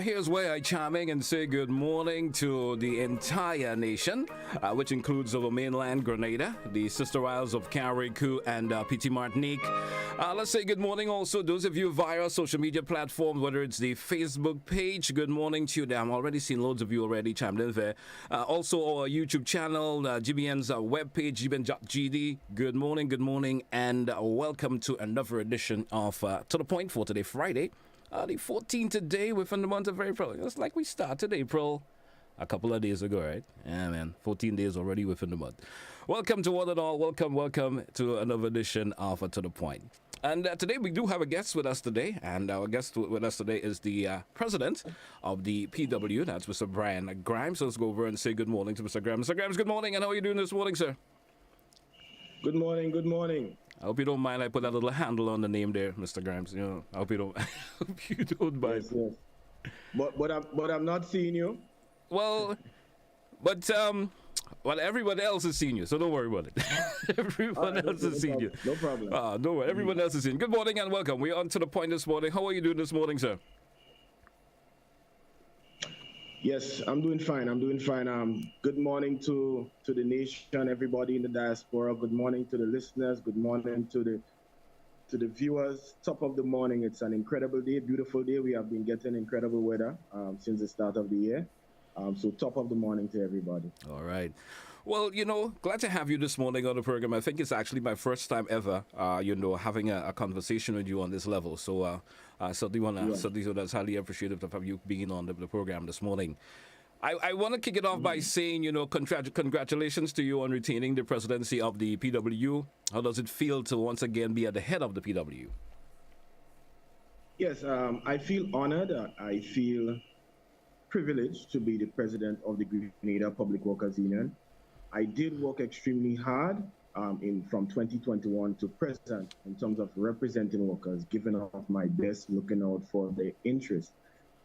Here's where I chime in and say good morning to the entire nation, which includes our mainland Grenada, the sister isles of Carriacou and Petit Martinique. Let's say good morning also those of you via social media platforms, whether it's the Facebook page. Good morning to you there. I'm already seeing loads of you already chimed in there. Also our YouTube channel, GBN's webpage, gbn.gd. Good morning, and welcome to another edition of To The Point for today, Friday. The 14th today within the month of April. It's like we started April a couple of days ago, right? Yeah, man. 14 days already within the month. Welcome to one and all. Welcome to another edition of To The Point. And today we do have a guest with us today. And our guest with us today is the president of the PW. That's Mr. Brian Grimes. So let's go over and say good morning to Mr. Grimes. Mr. Grimes, good morning. And how are you doing this morning, sir? Good morning. I hope you don't mind I put that little handle on the name there, Mr. Grimes. You know, I hope you don't, hope you don't mind. Yes. But I'm not seeing you. Well, everyone else is seeing you, so don't worry about it. Everyone else is seeing you. No problem. Don't worry. Everyone else is seeing you. Good morning and welcome. We're on To The Point this morning. How are you doing this morning, sir? Yes, I'm doing fine. Good morning to the nation, everybody in the diaspora. Good morning to the listeners. Good morning to the viewers. Top of the morning. It's an incredible day, beautiful day. We have been getting incredible weather since the start of the year. So top of the morning to everybody. All right. Well, glad to have you this morning on the program. I think it's actually my first time ever, having a conversation with you on this level. So I certainly want to, that's highly appreciative of you being on the program this morning. I want to kick it off by saying, congratulations to you on retaining the presidency of the PW. How does it feel to once again be at the head of the PW? Yes, I feel honored. I feel privileged to be the president of the Grenada Public Workers Union. I did work extremely hard from 2021 to present in terms of representing workers, giving off my best, looking out for their interests.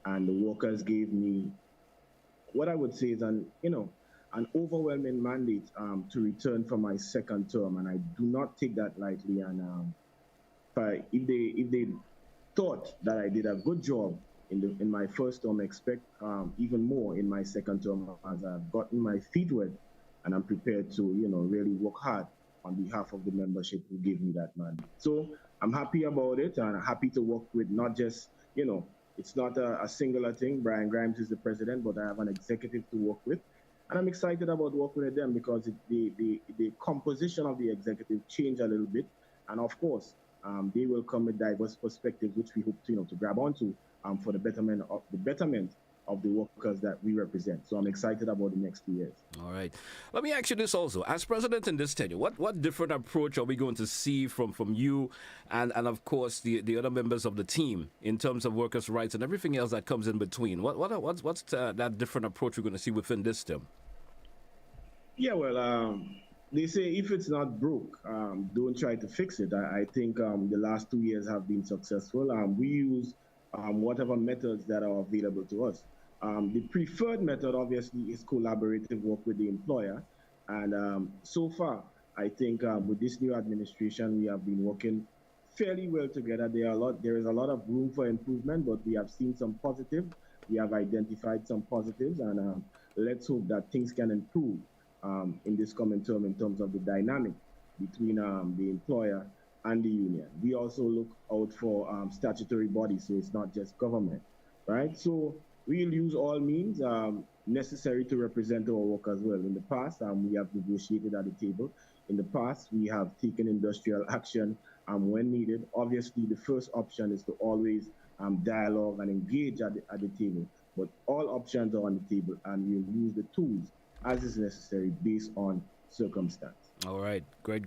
And the workers gave me what I would say is an overwhelming mandate to return for my second term. And I do not take that lightly. And if they thought that I did a good job in my first term, expect even more in my second term, as I've gotten my feet wet. And I'm prepared to, really work hard on behalf of the membership who gave me that mandate. So I'm happy about it, and I'm happy to work with not just, it's not a singular thing. Brian Grimes is the president, but I have an executive to work with. And I'm excited about working with them because the composition of the executive changed a little bit. And of course, they will come with diverse perspectives, which we hope to grab onto for the betterment of the workers that we represent. So I'm excited about the next 2 years. All right. Let me ask you this also. As president in this tenure, what different approach are we going to see from you and of course, the other members of the team in terms of workers' rights and everything else that comes in between? What's that different approach we're going to see within this term? Yeah, well, they say if it's not broke, don't try to fix it. I think the last 2 years have been successful. We use whatever methods that are available to us. The preferred method, obviously, is collaborative work with the employer. And so far, I think with this new administration, we have been working fairly well together. There is a lot of room for improvement, but we have seen some positive. We have identified some positives, and let's hope that things can improve in this coming term in terms of the dynamic between the employer and the union. We also look out for statutory bodies, so it's not just government, right? So we'll use all means necessary to represent our workers well. In the past, we have negotiated at the table. In the past, we have taken industrial action when needed. Obviously, the first option is to always dialogue and engage at the table. But all options are on the table, and we'll use the tools as is necessary based on circumstance. All right. Great.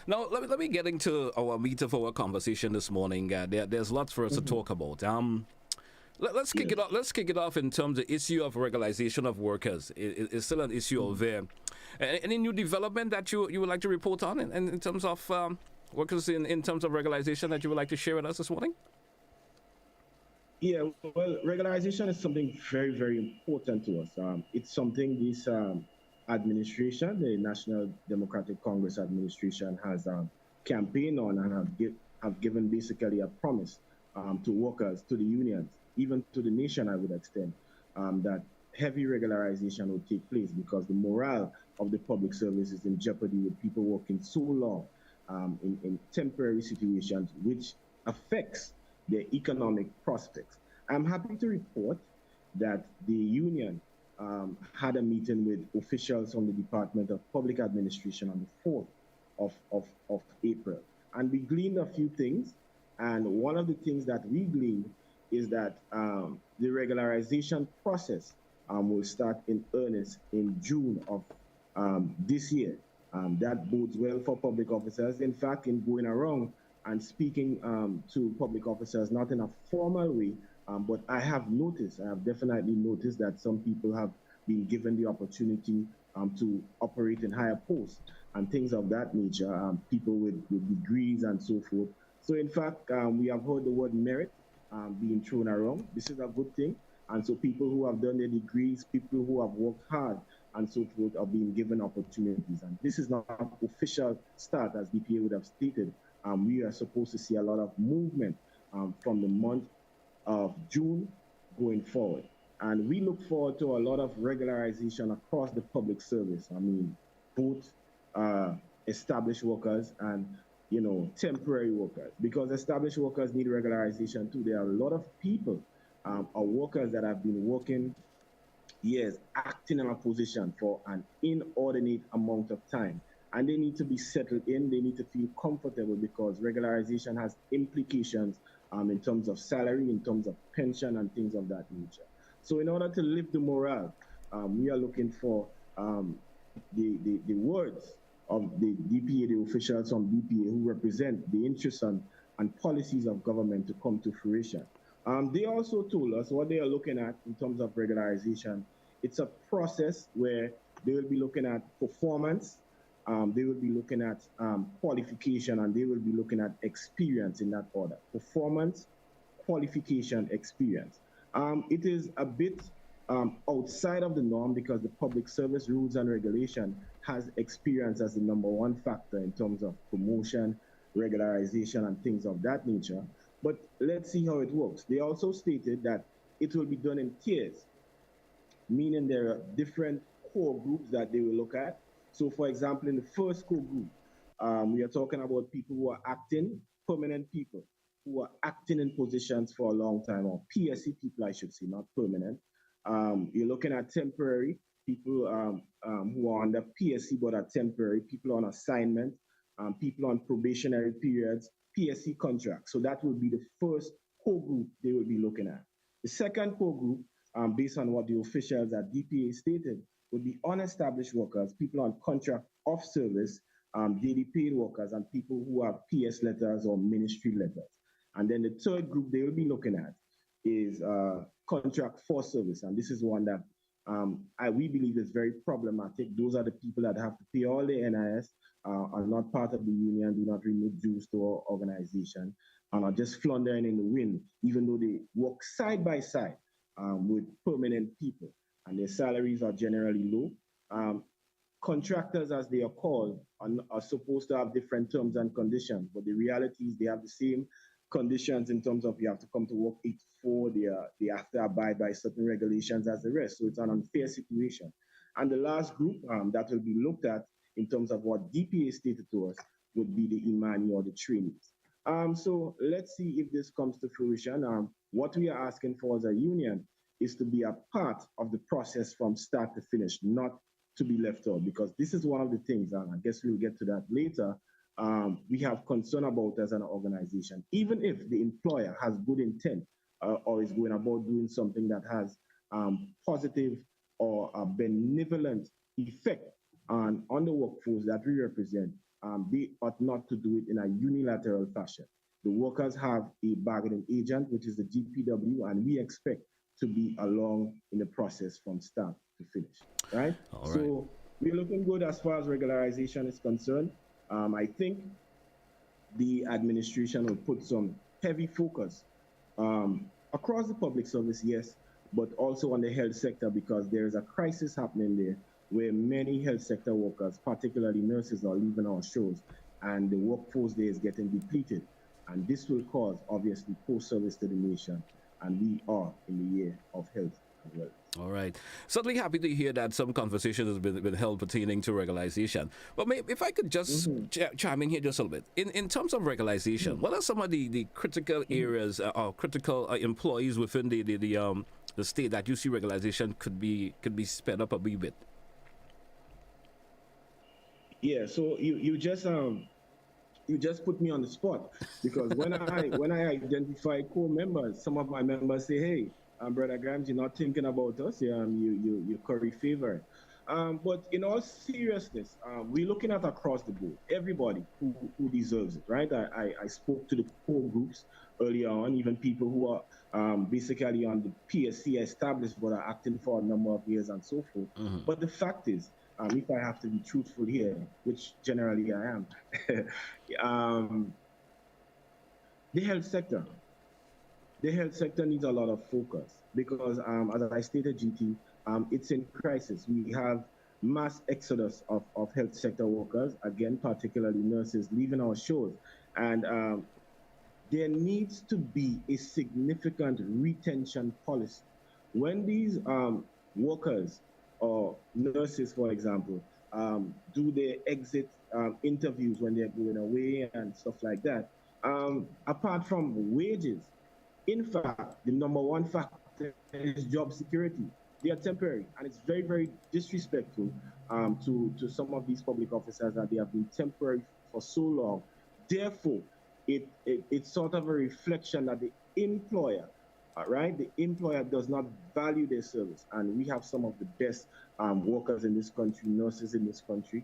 Now, let me get into our meat of our conversation this morning. There's lots for us to talk about. Let's kick it off. Let's kick it off in terms of the issue of regularization of workers. It's still an issue over there. Any new development that you would like to report on in terms of workers in terms of regularization that you would like to share with us this morning? Yeah, well, regularization is something very, very important to us. It's something this administration, the National Democratic Congress administration, has campaigned on and have given basically a promise to workers, to the unions, even to the nation, I would extend, that heavy regularization will take place because the morale of the public service is in jeopardy with people working so long in temporary situations, which affects their economic prospects. I'm happy to report that the union had a meeting with officials from the Department of Public Administration on the 4th of April. And we gleaned a few things. And one of the things that we gleaned is that the regularization process will start in earnest in June of this year. That bodes well for public officers. In fact, in going around and speaking to public officers, not in a formal way, but I have definitely noticed that some people have been given the opportunity to operate in higher posts and things of that nature, people with degrees and so forth. So in fact, we have heard the word merit being thrown around. This is a good thing. And so people who have done their degrees, people who have worked hard and so forth are being given opportunities. And this is not an official start, as DPA would have stated. We are supposed to see a lot of movement from the month of June going forward. And we look forward to a lot of regularization across the public service. I mean, both established workers and temporary workers, because established workers need regularization too. There are a lot of people or workers that have been working years, acting in a position for an inordinate amount of time, and they need to be settled in. They need to feel comfortable because regularization has implications in terms of salary, in terms of pension, and things of that nature. So in order to lift the morale, we are looking for the words of the DPA, the officials from DPA who represent the interests and policies of government to come to fruition. They also told us what they are looking at in terms of regularization. It's a process where they will be looking at performance, they will be looking at qualification, and they will be looking at experience in that order. Performance, qualification, experience. It is a bit outside of the norm because the public service rules and regulation has experience as the #1 factor in terms of promotion, regularization, and things of that nature. But let's see how it works. They also stated that it will be done in tiers, meaning there are different core groups that they will look at. So for example, in the first core group, we are talking about people who are acting, permanent people who are acting in positions for a long time, or PSC people, I should say, not permanent. You're looking at temporary people who are under PSC but are temporary, people on assignment, people on probationary periods, PSC contracts. So that will be the first core group they will be looking at. The second core group, based on what the officials at DPA stated, would be unestablished workers, people on contract of service, daily paid workers, and people who have PS letters or ministry letters. And then the third group they will be looking at is contract for service. And this is one that we believe is very problematic. Those are the people that have to pay all the NIS, are not part of the union, do not remit dues to our organization, and are just floundering in the wind, even though they work side by side with permanent people, and their salaries are generally low. Contractors, as they are called, are supposed to have different terms and conditions, but the reality is they have the same conditions in terms of you have to come to work 8 to 4, they have to abide by certain regulations as the rest. So it's an unfair situation. And the last group that will be looked at in terms of what DPA stated to us would be the Imani or the trainees. So let's see if this comes to fruition. What we are asking for as a union is to be a part of the process from start to finish, not to be left out, because this is one of the things, and I guess we'll get to that later, we have concern about as an organization. Even if the employer has good intent or is going about doing something that has positive or a benevolent effect on the workforce that we represent, they ought not to do it in a unilateral fashion. The workers have a bargaining agent, which is the GPW, and we expect to be along in the process from start to finish, right? So we're looking good as far as regularization is concerned. I think the administration will put some heavy focus across the public service, yes, but also on the health sector, because there is a crisis happening there where many health sector workers, particularly nurses, are leaving our shores, and the workforce there is getting depleted. And this will cause, obviously, poor service to the nation. and we are in the year of health and wellness. All right. Certainly happy to hear that some conversation has been held pertaining to regularization. But if I could just Mm-hmm. chime in here just a little bit. In terms of regularization, what are some of the critical Mm-hmm. areas or critical employees within the state that you see regularization could be sped up a wee bit? Yeah, so you just put me on the spot because when I identify core members, some of my members say, "Hey, brother Grimes, you're not thinking about us. You curry favor." But in all seriousness, we're looking at across the board, everybody who deserves it, right? I spoke to the core groups earlier on, even people who are basically on the PSC established but are acting for a number of years and so forth. Mm-hmm. But the fact is, if I have to be truthful here, which generally I am, um, the health sector, the health sector needs a lot of focus because, as I stated, GT, it's in crisis. We have mass exodus of health sector workers, again, particularly nurses, leaving our shores. And there needs to be a significant retention policy. When these workers or nurses, for example, do their exit interviews when they're going away and stuff like that, apart from wages, in fact, the number one factor is job security. They are temporary, and it's very, very disrespectful to some of these public officers that they have been temporary for so long. Therefore, it's sort of a reflection that the employer, right, the employer does not value their service. And we have some of the best workers in this country, nurses in this country,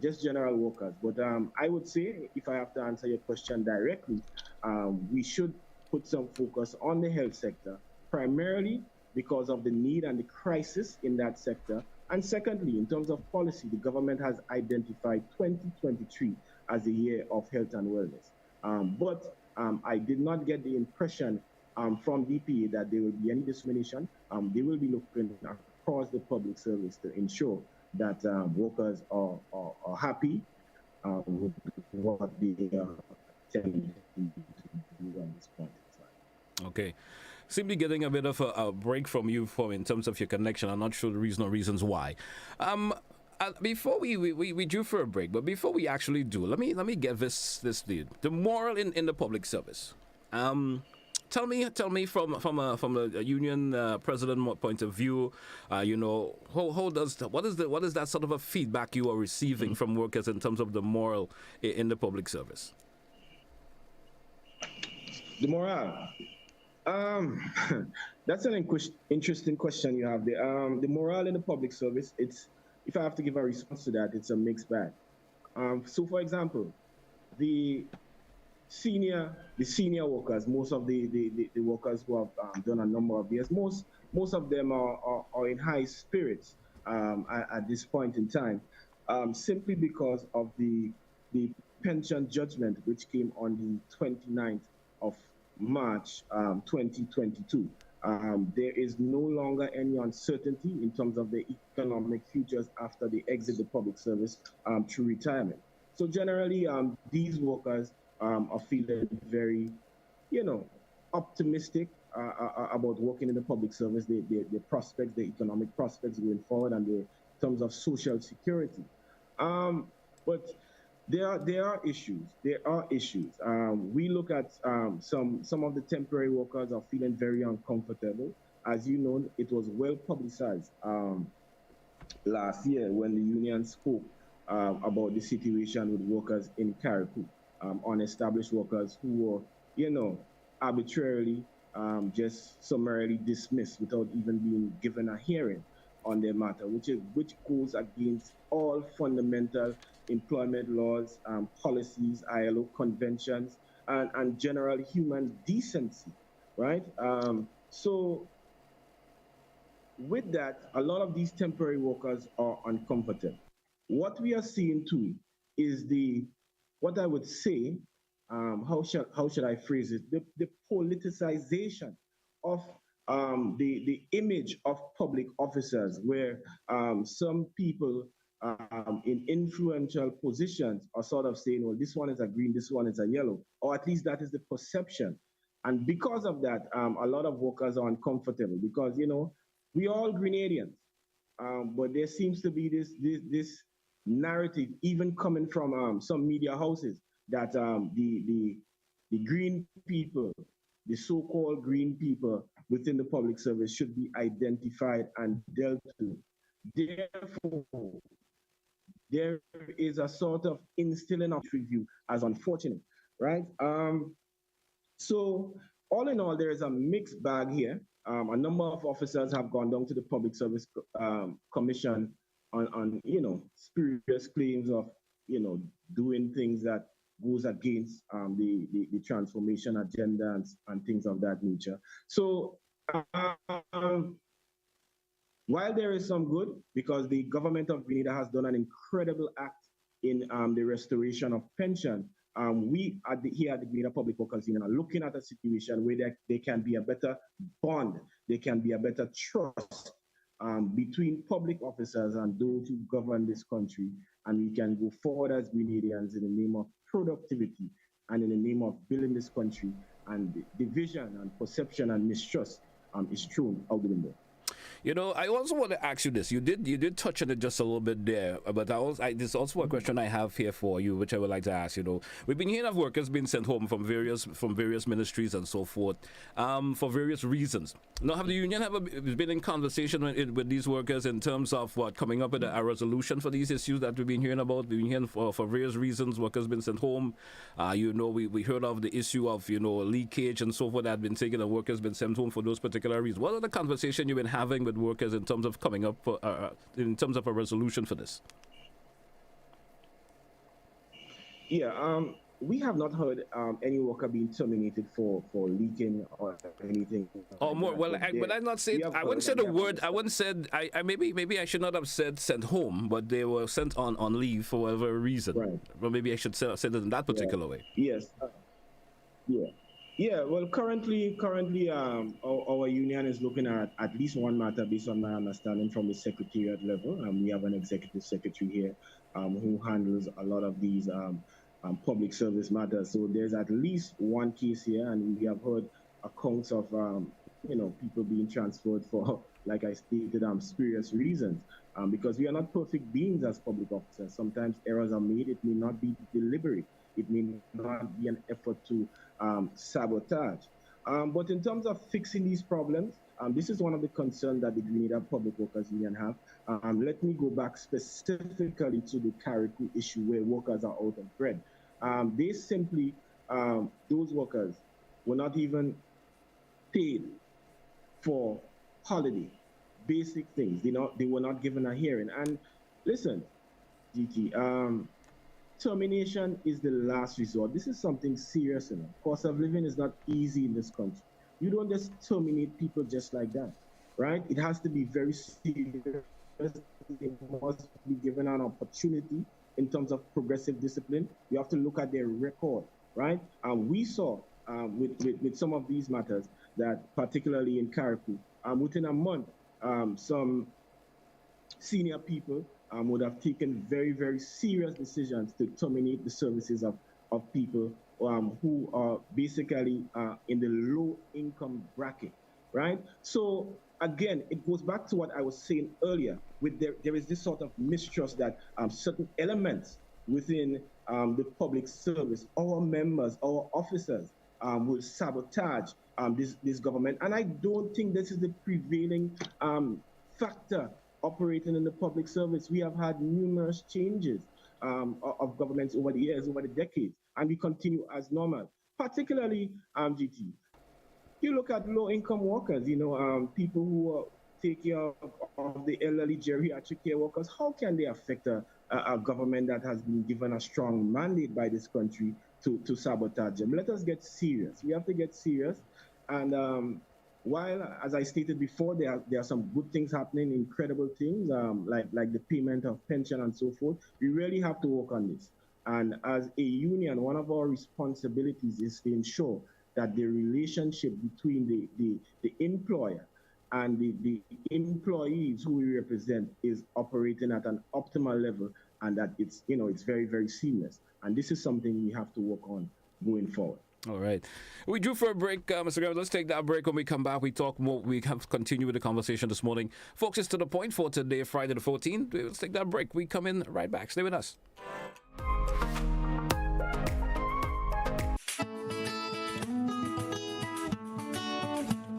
just general workers. But I would say, if I have to answer your question directly, we should put some focus on the health sector, primarily because of the need and the crisis in that sector. And secondly, in terms of policy, the government has identified 2023 as the year of health and wellness. But I did not get the impression from DPA that there will be any discrimination. They will be looking across the public service to ensure that workers are happy with what they are attempting to do at this point in time. Okay. Simply getting a bit of a break from you in terms of your connection. I'm not sure the reason or reasons why. Before we due for a break, but before we actually do, let me get this lead. The moral in the public service. Tell me from a union president point of view, how does what is that sort of a feedback you are receiving from workers in terms of the moral in the public service? The morale. Um, that's an interesting question you have there. The morale in the public service, it's if I have to give a response to that, it's a mixed bag. So, for example, the the senior workers, most of the workers who have done a number of years, most of them are in high spirits at this point in time, simply because of the pension judgment which came on the 29th of March 2022. There is no longer any uncertainty in terms of the economic futures after they exit the public service through retirement. So generally, these workers are feeling very, you know, optimistic about working in the public service, the prospects, the economic prospects going forward, and the in terms of social security. But there are issues. There are issues. We look at some of the temporary workers are feeling very uncomfortable. As you know, it was well publicized last year when the union spoke about the situation with workers in Carriacou, unestablished workers who were, you know, arbitrarily just summarily dismissed without even being given a hearing on their matter, which goes against all fundamental employment laws, policies, ILO conventions, and general human decency, right? So with that, a lot of these temporary workers are uncomfortable. What we are seeing too is what I would say, how should I phrase it? The politicization of the image of public officers, where some people in influential positions are sort of saying, well, this one is a green, this one is a yellow, or at least that is the perception. And because of that, a lot of workers are uncomfortable because, we are all Grenadians. But there seems to be this narrative, even coming from some media houses, that the green people, the so-called green people within the public service, should be identified and dealt with. Therefore, there is a sort of instilling of review as unfortunate, right? So all in all, there is a mixed bag here. A number of officers have gone down to the Public Service Commission on spurious claims of doing things that goes against the transformation agenda and things of that nature. So um, while there is some good, because the government of Grenada has done an incredible act in the restoration of pension, we here at the Grenada Public Workers Union are looking at a situation where there can be a better bond, there can be a better trust between public officers and those who govern this country, and we can go forward as Grenadians in the name of productivity and in the name of building this country, and the division and perception and mistrust is thrown out the window. I also want to ask you this. You did touch on it just a little bit there, but there's also a question I have here for you, which I would like to ask. We've been hearing of workers being sent home from various ministries and so forth, for various reasons. Now, have the union ever been in conversation with these workers in terms of coming up with a resolution for these issues that we've been hearing about? We've been hearing for various reasons workers been sent home. We heard of the issue of leakage and so forth that had been taken, and workers been sent home for those particular reasons. What are the conversations you've been having with workers in terms of coming up in terms of a resolution for this? Yeah, we have not heard any worker being terminated for leaking or anything. Oh, more well, but I not say I wouldn't say the word. I wouldn't said I maybe I should not have said sent home, but they were sent on leave for whatever reason. Right. Or maybe I should say it in that particular way. Yes. Yeah. Yeah, well, currently, our union is looking at least one matter based on my understanding from the secretariat level. We have an executive secretary here who handles a lot of these public service matters. So there's at least one case here, and we have heard accounts of people being transferred for, like I stated, spurious reasons. Because we are not perfect beings as public officers. Sometimes errors are made. It may not be deliberate. It may not be an effort to sabotage. But in terms of fixing these problems, this is one of the concerns that the Grenada Public Workers Union have. Let me go back specifically to the Carriacou issue where workers are out of bread. They simply, those workers were not even paid for holiday, basic things. They were not given a hearing. And listen, GT, termination is the last resort. This is something serious enough. Cost of living is not easy in this country. You don't just terminate people just like that, right? It has to be very serious. They must be given an opportunity in terms of progressive discipline. You have to look at their record, right? We saw with some of these matters that, particularly in Carriacou, within a month, some senior people would have taken very, very serious decisions to terminate the services of people who are basically in the low income bracket, right? So again, it goes back to what I was saying earlier, there is this sort of mistrust that certain elements within the public service, our members, our officers, will sabotage this government. And I don't think this is the prevailing factor operating in the public service. We have had numerous changes of governments over the years, over the decades, and we continue as normal. Particularly, GT, you look at low-income workers, people who take care of the elderly geriatric care workers. How can they affect a government that has been given a strong mandate by this country to sabotage them? Let us get serious. We have to get serious. And while, as I stated before, there are some good things happening, incredible things, like the payment of pension and so forth, we really have to work on this. And as a union, one of our responsibilities is to ensure that the relationship between the employer and the employees who we represent is operating at an optimal level, and that it's very, very seamless. And this is something we have to work on going forward. All right. We drew for a break, Mr. Graham. Let's take that break. When we come back, we talk more. We have continue with the conversation this morning. Folks, it's to the point for today, Friday the 14th. Let's take that break. We come in right back. Stay with us.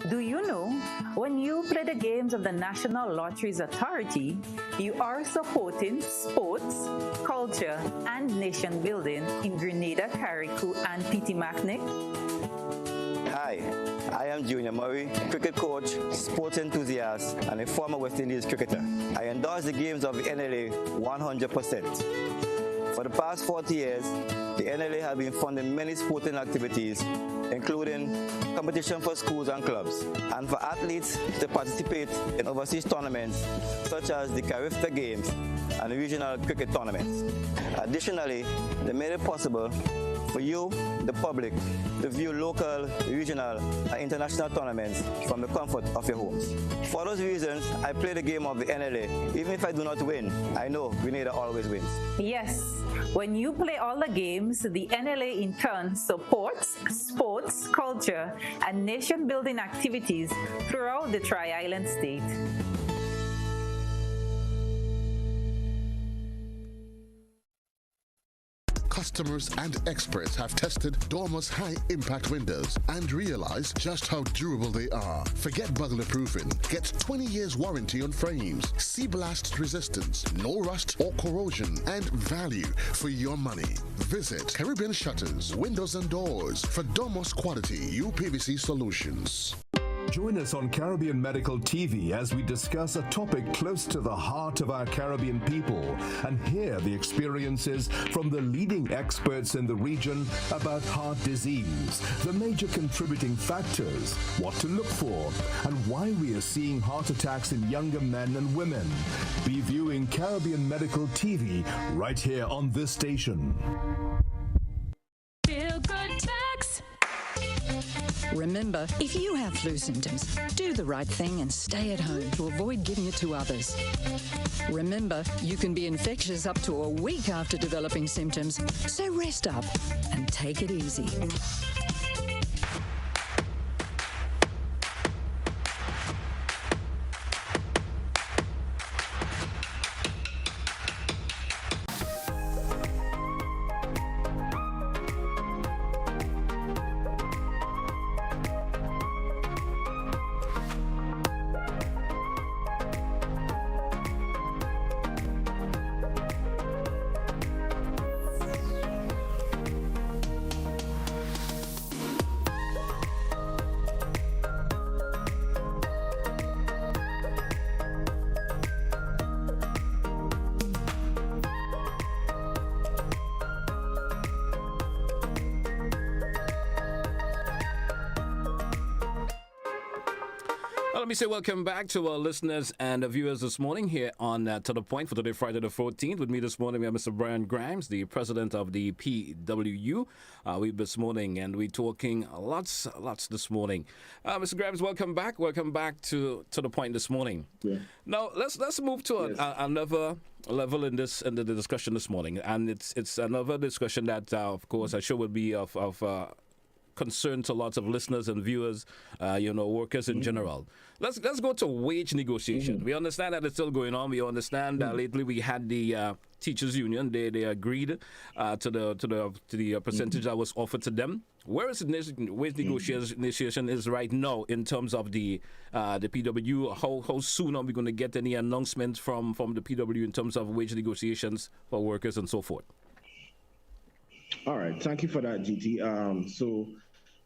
Do you know, when you play the games of the National Lotteries Authority, you are supporting sports, culture, and nation building in Grenada, Carriacou, and PT Martinique? Hi, I am Junior Murray, cricket coach, sports enthusiast, and a former West Indies cricketer. I endorse the games of the NLA 100%. For the past 40 years, the NLA has been funding many sporting activities, including competition for schools and clubs, and for athletes to participate in overseas tournaments such as the Carifta Games and regional cricket tournaments. Additionally, they made it possible for you, the public, to view local, regional, and international tournaments from the comfort of your homes. For those reasons, I play the game of the NLA. Even if I do not win, I know Grenada always wins. Yes, when you play all the games, the NLA in turn supports sports, culture, and nation-building activities throughout the Tri-Island state. Customers and experts have tested Dormus high-impact windows and realized just how durable they are. Forget burglar proofing. Get 20 years warranty on frames, sea blast resistance, no rust or corrosion, and value for your money. Visit Caribbean Shutters, Windows and Doors for Dormus quality UPVC solutions. Join us on Caribbean Medical TV as we discuss a topic close to the heart of our Caribbean people and hear the experiences from the leading experts in the region about heart disease, the major contributing factors, what to look for, and why we are seeing heart attacks in younger men and women. Be viewing Caribbean Medical TV right here on this station. Feel good tax. Remember, if you have flu symptoms, do the right thing and stay at home to avoid giving it to others. Remember, you can be infectious up to a week after developing symptoms, so rest up and take it easy. Let me say welcome back to our listeners and viewers this morning here on To The Point for today, Friday the 14th. With me this morning, we have Mr. Brian Grimes, the president of the PWU. This morning, and we're talking lots this morning. Mr. Grimes, welcome back. Welcome back to The Point this morning. Yeah. Now, let's move to another level in the discussion this morning. And it's another discussion that, of course, I'm sure will be of concern to lots of listeners and viewers, workers in general. Let's go to wage negotiation. We understand that it's still going on. We understand that lately we had the teachers union. They agreed to the percentage that was offered to them. Where is the wage negotiation is right now in terms of the PW? How soon are we going to get any announcements from the PW in terms of wage negotiations for workers and so forth? All right, thank you for that, GT. So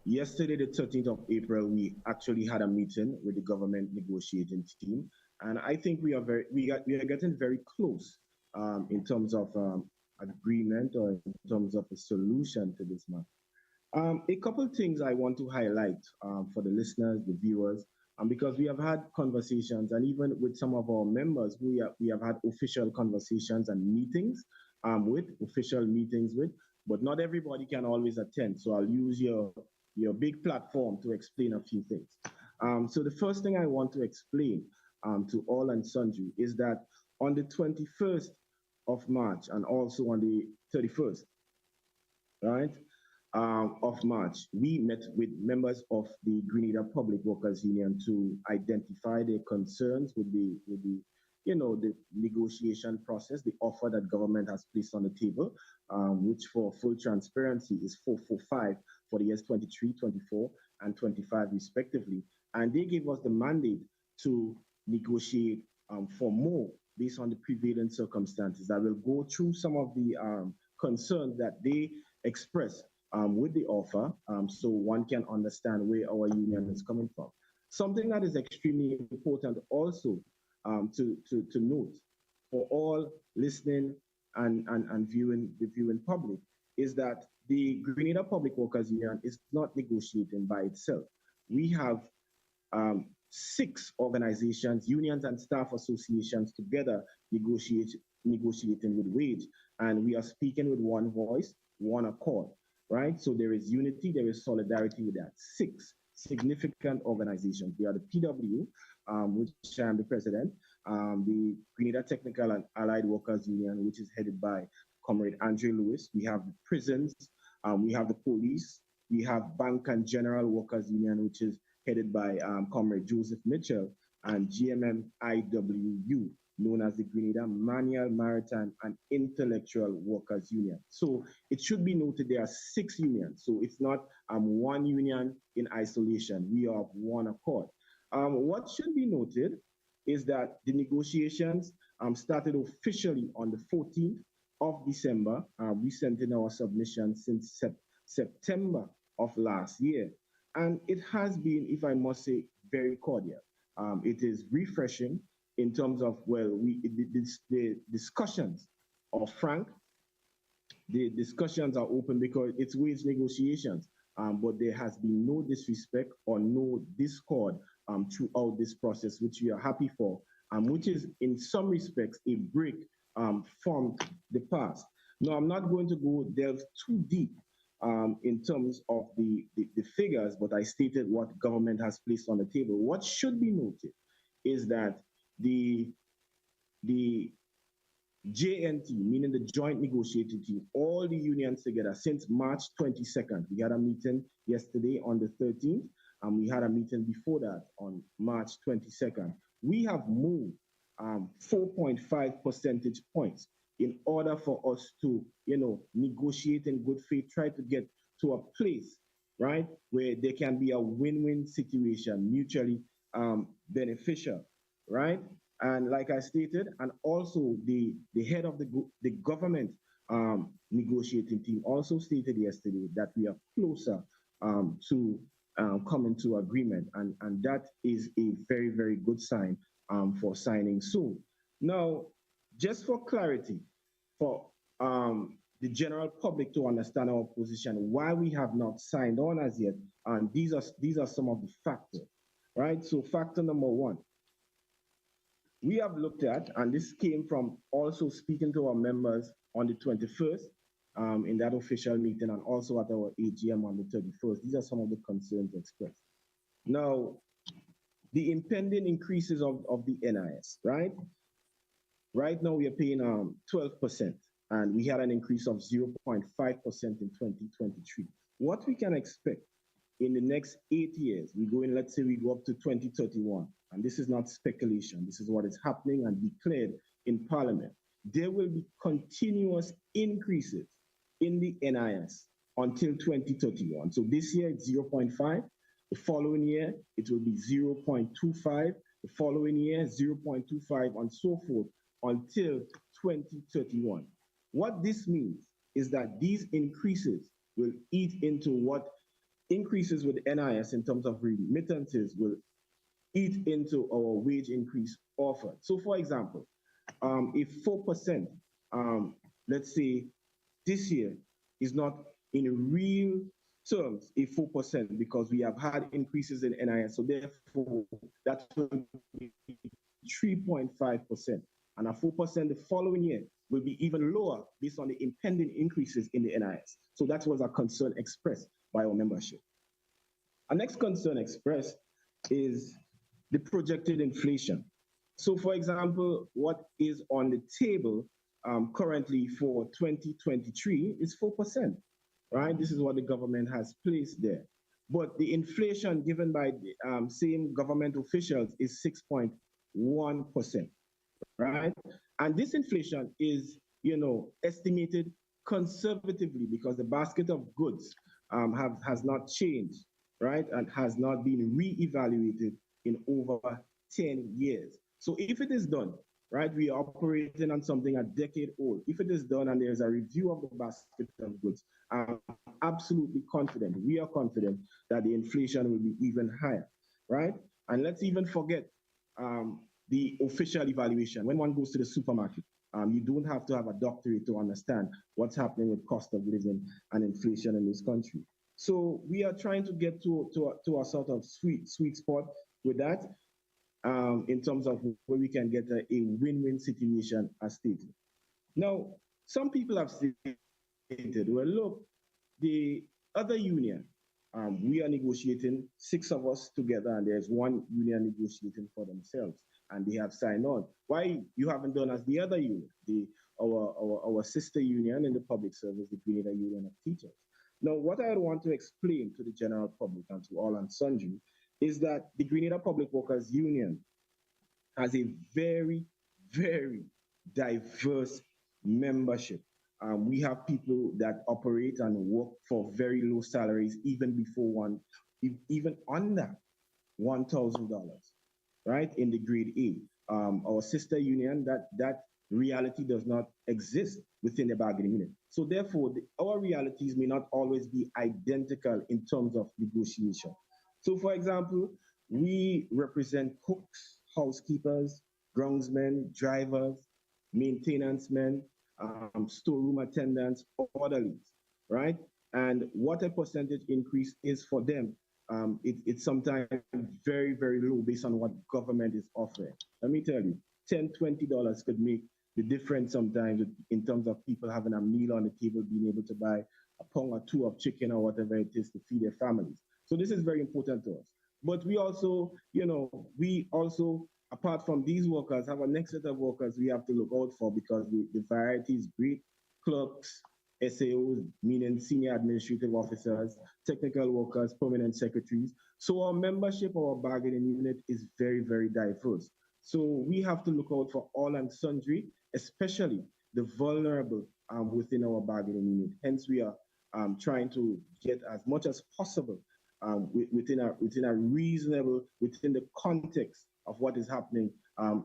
yesterday, the 13th of April, we actually had a meeting with the government negotiating team, and I think we are getting very close in terms of agreement or in terms of a solution to this matter. A couple of things I want to highlight for the listeners, the viewers, because we have had conversations, and even with some of our members, we have had official conversations and meetings with, but not everybody can always attend. So I'll use your big platform to explain a few things. So the first thing I want to explain to all and sundry is that on the 21st of March and also on the 31st, right, of March, we met with members of the Grenada Public Workers Union to identify their concerns with the negotiation process, the offer that government has placed on the table, which for full transparency is 445 for the years 23, 24, and 25 respectively. And they gave us the mandate to negotiate for more based on the prevailing circumstances. I will go through some of the concerns that they expressed with the offer, so one can understand where our union is coming from. Something that is extremely important also to note for all listening and viewing the viewing public is that the Grenada Public Workers Union is not negotiating by itself. We have 6 organizations, unions and staff associations together negotiating with wage, and we are speaking with one voice, one accord, right? So there is unity, there is solidarity with that. 6 significant organizations. They are the PW, which I am the president, the Grenada Technical and Allied Workers Union, which is headed by Comrade Andre Lewis. We have the prisons, we have the police, we have Bank and General Workers Union, which is headed by Comrade Joseph Mitchell, and GMMIWU, known as the Grenada Manual, Maritime and Intellectual Workers Union. So it should be noted there are 6 unions. So it's not one union in isolation. We are of one accord. What should be noted is that the negotiations started officially on the 14th of December. We sent in our submission since September of last year. And it has been, if I must say, very cordial. It is refreshing in terms of, well, the discussions are frank, the discussions are open because it's wage negotiations, but there has been no disrespect or no discord throughout this process, which we are happy for, which is in some respects a break from the past. Now, I'm not going to delve too deep in terms of the figures, but I stated what government has placed on the table. What should be noted is that the JNT, meaning the Joint Negotiating Team, all the unions together since March 22nd. We had a meeting yesterday on the 13th, and we had a meeting before that on March 22nd. We have moved 4.5 percentage points in order for us to, negotiate in good faith, try to get to a place, right, where there can be a win-win situation, mutually beneficial, right? And like I stated, and also the head of the government negotiating team also stated yesterday that we are closer to coming to agreement, and that is a very, very good sign for signing soon. Now, just for clarity, for the general public to understand our position, why we have not signed on as yet, and these are some of the factors, right? So factor number 1, we have looked at, and this came from also speaking to our members on the 21st in that official meeting, and also at our AGM on the 31st. These are some of the concerns expressed. Now, the impending increases of the NIS, right? Right now, we are paying 12%, and we had an increase of 0.5% in 2023. What we can expect in the next 8 years, let's say we go up to 2031, and this is not speculation, this is what is happening and declared in Parliament. There will be continuous increases in the NIS until 2031. So this year it's 0.5, the following year it will be 0.25, the following year 0.25, and so forth until 2031. What this means is that these increases will eat into what increases with NIS in terms of remittances will eat into our wage increase offer. So for example, if 4%, let's say this year is not in real terms a 4% because we have had increases in NIS, so therefore that will be 3.5%. And a 4% the following year will be even lower based on the impending increases in the NIS. So that was a concern expressed by our membership. Our next concern expressed is the projected inflation. So for example, what is on the table currently for 2023 is 4%. right? This is what the government has placed there. But the inflation given by the same government officials is 6.1%, right? And this inflation is, estimated conservatively because the basket of goods has not changed, right? And has not been re-evaluated in over 10 years. So if it is done, right, we are operating on something a decade old. If it is done and there's a review of the basket of goods, I'm absolutely confident, we are confident that the inflation will be even higher, right? And let's even forget the official evaluation. When one goes to the supermarket, you don't have to have a doctorate to understand what's happening with cost of living and inflation in this country. So we are trying to get to a sort of sweet spot with that in terms of where we can get a win-win situation as stated. Now, some people have stated, well, look, the other union, we are negotiating, 6 of us together, and there's one union negotiating for themselves, and they have signed on. Why you haven't done as the other union, our sister union in the public service, the Grenada Union of Teachers? Now, what I want to explain to the general public and to all and sundry is that the Grenada Public Workers Union has a very, very diverse membership. We have people that operate and work for very low salaries, even under $1,000, right? In the grade A. Our sister union, that reality does not exist within the bargaining unit. So therefore, our realities may not always be identical in terms of negotiation. So for example, we represent cooks, housekeepers, groundsmen, drivers, maintenance men, storeroom attendants, orderlies, right? And what a percentage increase is for them, it's sometimes very, very low based on what government is offering. Let me tell you, $10, $20 could make the difference sometimes in terms of people having a meal on the table, being able to buy a pound or two of chicken or whatever it is to feed their families. So this is very important to us. But we also, apart from these workers, have a next set of workers we have to look out for because the variety is great. Clerks, SAOs, meaning senior administrative officers, technical workers, permanent secretaries. So our membership, our bargaining unit is very, very diverse. So we have to look out for all and sundry, especially the vulnerable within our bargaining unit. Hence, we are trying to get as much as possible within a reasonable, within the context of what is happening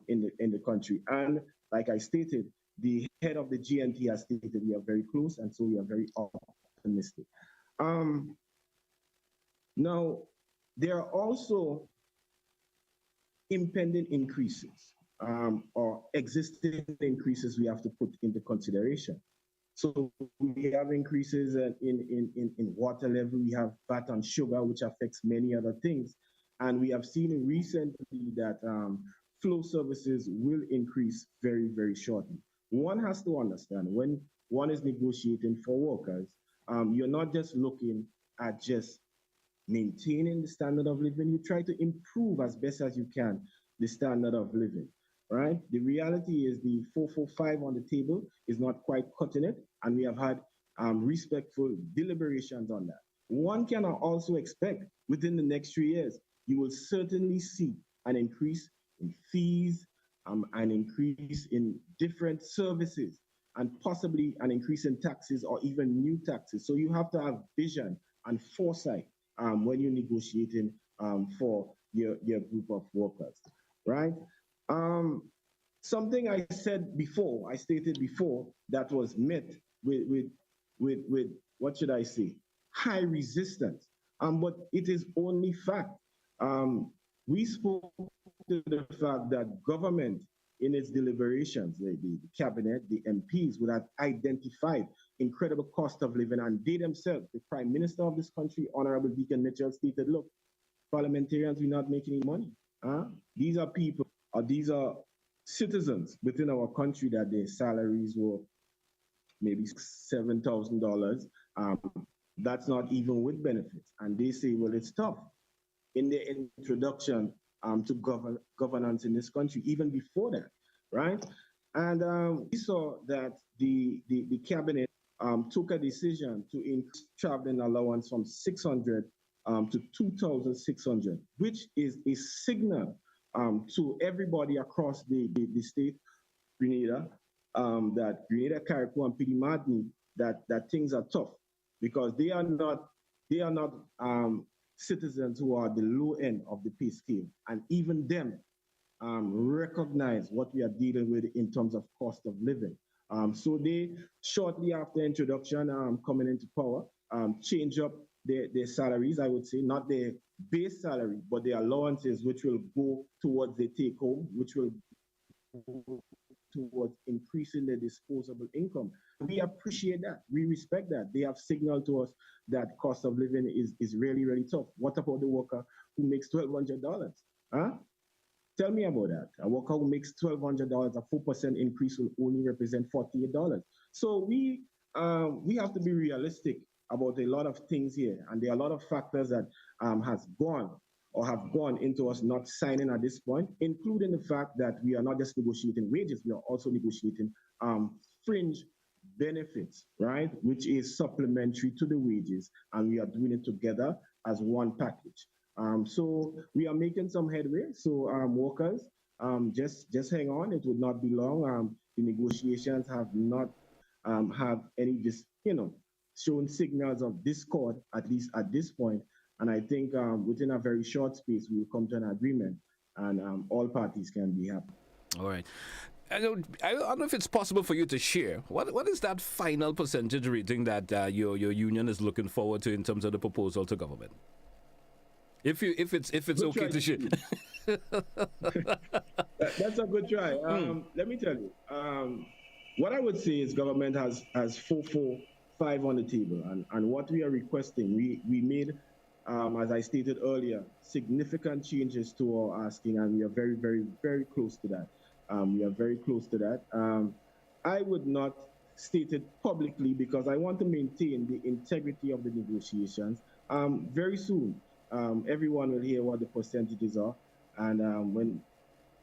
in the country. And like I stated, the head of the GNT has stated we are very close, and so we are very optimistic. Now, there are also impending increases or existing increases we have to put into consideration. So we have increases in water level, we have VAT on sugar, which affects many other things. And we have seen recently that flow services will increase very, very shortly. One has to understand when one is negotiating for workers, you're not just looking at just maintaining the standard of living, you try to improve as best as you can the standard of living, right? The reality is the 445 on the table is not quite cutting it, and we have had respectful deliberations on that. One can also expect within the next 3 years, you will certainly see an increase in fees, an increase in different services, and possibly an increase in taxes or even new taxes. So you have to have vision and foresight when you're negotiating for your group of workers, right? Something I said before, I stated before, that was met with what should I say, high resistance, but it is only fact. We spoke to the fact that government in its deliberations, the cabinet, the MPs would have identified incredible cost of living, and they themselves, the Prime Minister of this country, Honorable Deacon Mitchell, stated, look, parliamentarians will not make any money. These are people, these are citizens within our country that their salaries were maybe $7,000. That's not even with benefits. And they say, well, it's tough. In the introduction to governance in this country, even before that, right? And we saw that the cabinet took a decision to increase traveling allowance from 600 to 2,600, which is a signal to everybody across the state, Grenada, that Grenada, Carriacou, and Petite Martinique, that things are tough because they are not citizens who are the low end of the pay scale, and even them recognize what we are dealing with in terms of cost of living. So they, shortly after introduction, coming into power, change up their salaries, I would say, not their base salary, but their allowances, which will go towards the take home, which will go towards increasing their disposable income. We appreciate that. We respect that. They have signaled to us that cost of living is really, really tough. What about the worker who makes $1,200? Huh? Tell me about that. A worker who makes $1,200, a 4% increase will only represent $48. So we have to be realistic about a lot of things here, and there are a lot of factors that have gone into us not signing at this point, including the fact that we are not just negotiating wages, we are also negotiating fringe benefits, right, which is supplementary to the wages, and we are doing it together as one package. So we are making some headway. So workers, just hang on. It would not be long. The negotiations have not have any shown signals of discord, at least at this point. And I think within a very short space, we will come to an agreement, and all parties can be happy. All right. I don't know if it's possible for you to share. What is that final percentage rating that your union is looking forward to in terms of the proposal to government? If it's good okay to share. That's a good try. Let me tell you. What I would say is government has 445 on the table, and what we are requesting, we made, as I stated earlier, significant changes to our asking, and we are very, very, very close to that. We are very close to that. I would not state it publicly because I want to maintain the integrity of the negotiations. Very soon, everyone will hear what the percentages are, and when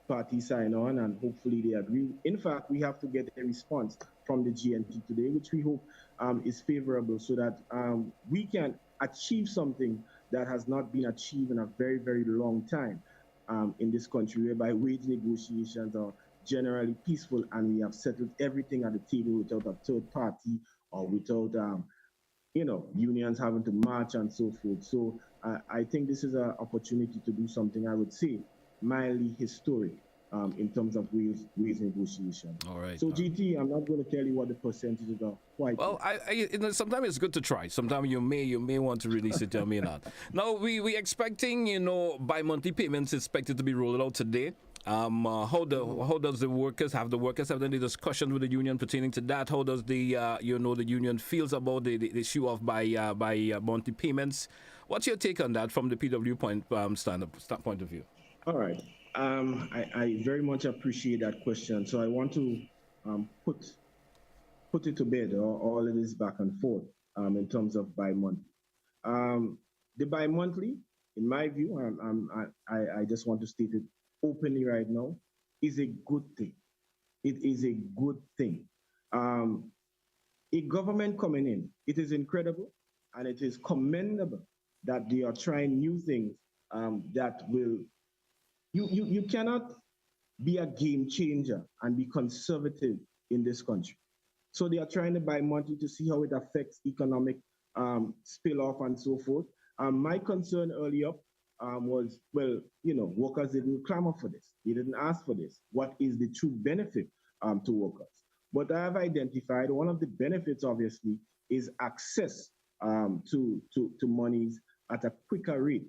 parties sign on, and hopefully they agree. In fact, we have to get a response from the GNT today, which we hope is favorable, so that we can achieve something that has not been achieved in a very, very long time in this country, whereby wage negotiations are generally peaceful and we have settled everything at the table without a third party or without unions having to march and so forth. So I think this is an opportunity to do something, I would say, mildly historic in terms of wage negotiation. All right. So GT, I'm not going to tell you what the percentages are quite. Well, sometimes it's good to try. Sometimes you may want to release it, may not. Now we expecting bi-monthly payments expected to be rolled out today. How does the workers have any discussion with the union pertaining to that? How does the the union feels about the issue of by monthly payments? What's your take on that from the PW standpoint of view? All right. I very much appreciate that question. So I want to put it to bed, all of this back and forth in terms of bi-monthly. The bi-monthly, in my view, I just want to state it openly right now, is a good thing. It is a good thing. A government coming in, it is incredible and it is commendable that they are trying new things that will. You cannot be a game changer and be conservative in this country. So they are trying to buy monthly to see how it affects economic spill-off and so forth. My concern earlier was, workers didn't clamor for this. They didn't ask for this. What is the true benefit to workers? But I have identified one of the benefits, obviously, is access to monies at a quicker rate.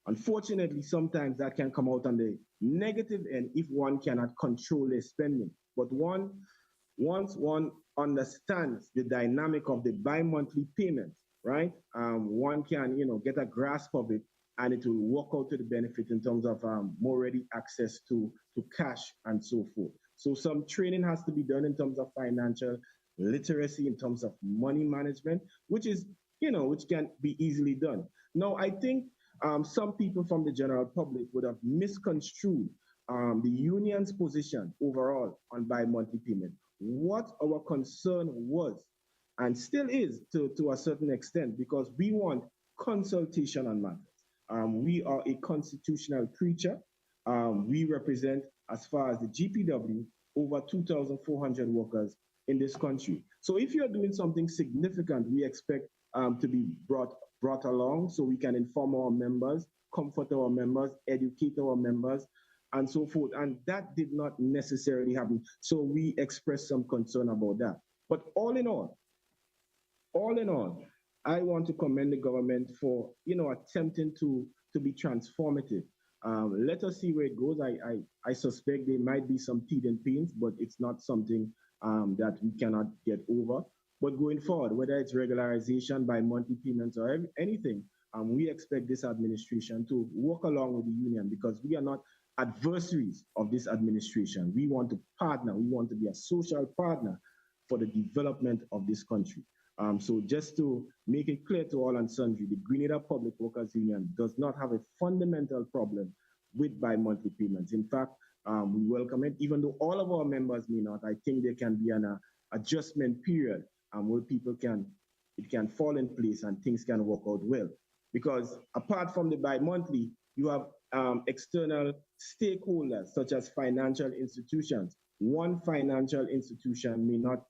Unfortunately, sometimes that can come out on the negative end if one cannot control their spending. But once one understands the dynamic of the bi-monthly payments, right? One can, get a grasp of it, and it will work out to the benefit in terms of more ready access to cash and so forth. So some training has to be done in terms of financial literacy, in terms of money management, which can be easily done. Now, I think some people from the general public would have misconstrued the union's position overall on bi-monthly payment. what our concern was and still is to a certain extent, because we want consultation on matters. We are a constitutional creature. We represent, as far as the GPW, over 2,400 workers in this country. So if you're doing something significant, we expect to be brought along so we can inform our members, comfort our members, educate our members, and so forth. And that did not necessarily happen. So we expressed some concern about that. But all in all, I want to commend the government for, attempting to be transformative. Let us see where it goes. I suspect there might be some teeth and pains, but it's not something that we cannot get over. But going forward, whether it's regularization by monthly payments or anything, we expect this administration to work along with the union, because we are not adversaries of this administration. We want to partner. We want to be a social partner for the development of this country. So just to make it clear to all and sundry, the Grenada Public Workers Union does not have a fundamental problem with bi-monthly payments. In fact, we welcome it, even though all of our members may not. I think there can be an adjustment period where it can fall in place and things can work out well. Because apart from the bi-monthly, you have external stakeholders such as financial institutions. One financial institution may not,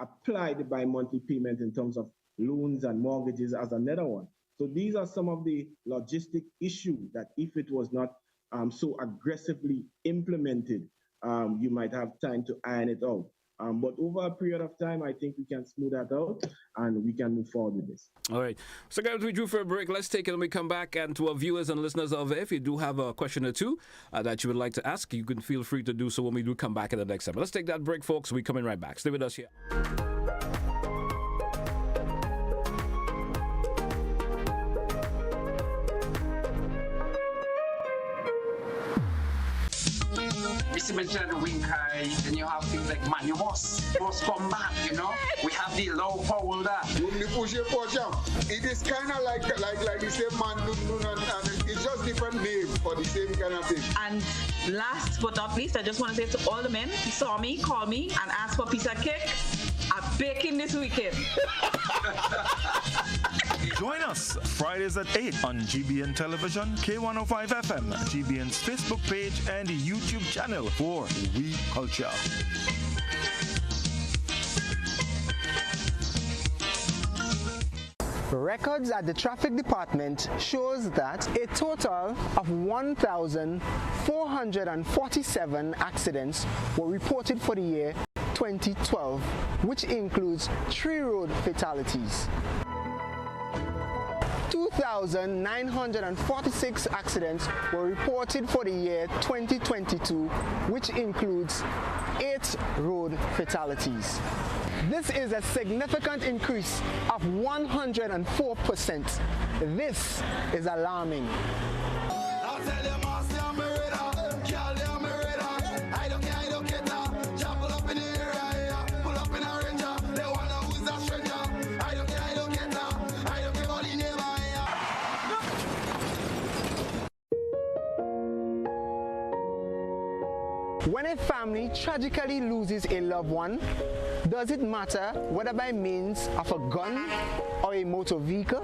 apply the bi-monthly payment in terms of loans and mortgages as another one. So these are some of the logistic issues that if it was not so aggressively implemented, you might have time to iron it out. But over a period of time, I think we can smooth that out and we can move forward with this. All right. So, guys, we drew for a break. Let's take it when we come back. And to our viewers and listeners over there, if you do have a question or two that you would like to ask, you can feel free to do so when we do come back in the next segment. Let's take that break, folks. We're coming right back. Stay with us here. Then you have things like man, you must come back, We have the low folder. It is kind of like the same man, and it's just different name for the same kind of thing. And last but not least, I just want to say to all the men who saw me, call me, and ask for a piece of cake. I'm baking this weekend. Join us Fridays at 8 on GBN Television, K105 FM, GBN's Facebook page, and YouTube channel for We Culture. Records at the traffic department shows that a total of 1,447 accidents were reported for the year 2012, which includes 3 road fatalities. 2,946 accidents were reported for the year 2022, which includes 8 road fatalities. This is a significant increase of 104%. This is alarming. When a family tragically loses a loved one, does it matter whether by means of a gun or a motor vehicle?